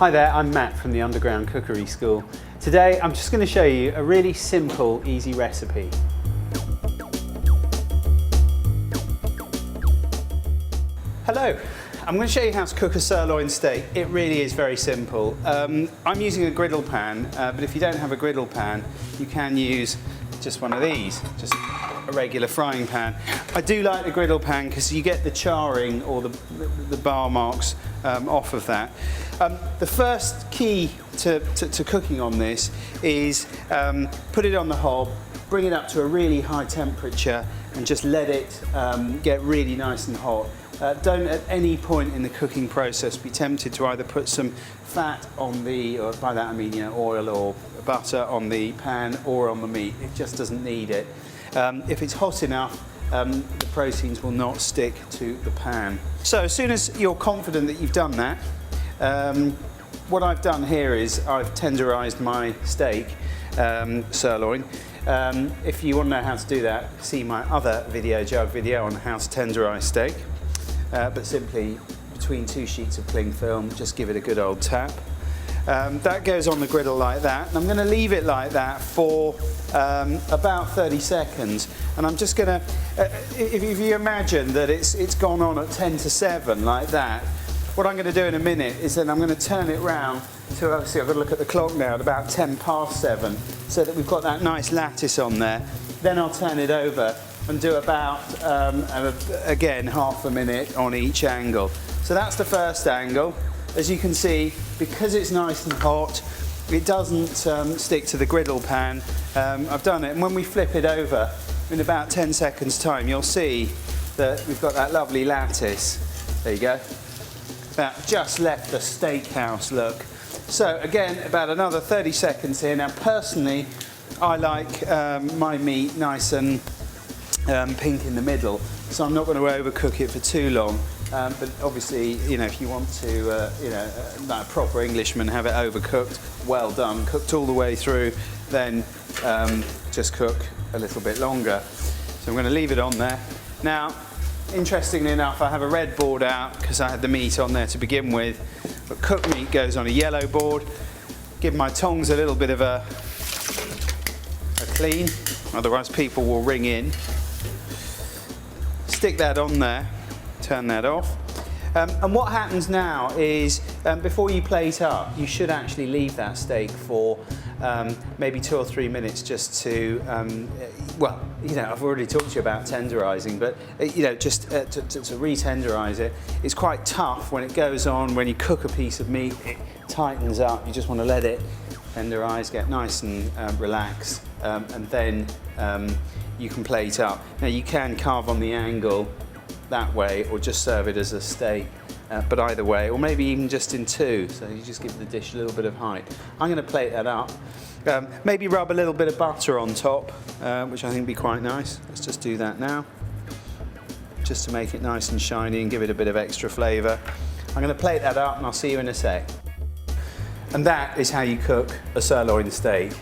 Hi there, I'm Matt from the Underground Cookery School. Today I'm just going to show you a really simple, easy recipe. Hello, I'm going to show you how to cook a sirloin steak. It really is very simple. I'm using a griddle pan, but if you don't have a griddle pan, you can use just one of these, just a regular frying pan. I do like the griddle pan because you get the charring or the bar marks off of that. The first key to cooking on this is put it on the hob, bring it up to a really high temperature and just let it get really nice and hot. Don't at any point in the cooking process be tempted to either put some fat on the, or by that I mean oil or butter on the pan or on the meat. It just doesn't need it. If it's hot enough, the proteins will not stick to the pan. So as soon as you're confident that you've done that, what I've done here is I've tenderized my steak, sirloin. If you want to know how to do that, see my other jug video on how to tenderize steak. But simply between two sheets of cling film, just give it a good old tap. That goes on the griddle like that, and I'm going to leave it like that for about 30 seconds. And I'm just going to, if you imagine that it's gone on at 10 to 7 like that, what I'm going to do in a minute is then I'm going to turn it round to, obviously I've got to look at the clock now, at about 10 past 7, so that we've got that nice lattice on there. Then I'll turn it over and do about, again, half a minute on each angle. So that's the first angle. As you can see, because it's nice and hot, it doesn't stick to the griddle pan. I've done it, and when we flip it over, in about 10 seconds time, you'll see that we've got that lovely lattice. There you go. That just left the steakhouse look. So again, about another 30 seconds here. Now personally, I like my meat nice and pink in the middle, so I'm not going to overcook it for too long. But obviously, if you want to, like a proper Englishman, have it overcooked, well done, cooked all the way through, then just cook a little bit longer. So I'm going to leave it on there. Now, interestingly enough, I have a red board out because I had the meat on there to begin with, but cooked meat goes on a yellow board. Give my tongs a little bit of a clean, otherwise people will ring in. Stick that on there, turn that off. And what happens now is, before you plate up, you should actually leave that steak for maybe 2 or 3 minutes just to, I've already talked to you about tenderizing, but just to re-tenderize it. It's quite tough when it goes on, when you cook a piece of meat, it tightens up. You just want to let it tenderize, get nice and relaxed, and then you can plate up. Now you can carve on the angle that way or just serve it as a steak, but either way, or maybe even just in two, so you just give the dish a little bit of height. I'm going to plate that up, maybe rub a little bit of butter on top, which I think would be quite nice. Let's just do that now, just to make it nice and shiny and give it a bit of extra flavour. I'm going to plate that up and I'll see you in a sec. And that is how you cook a sirloin steak.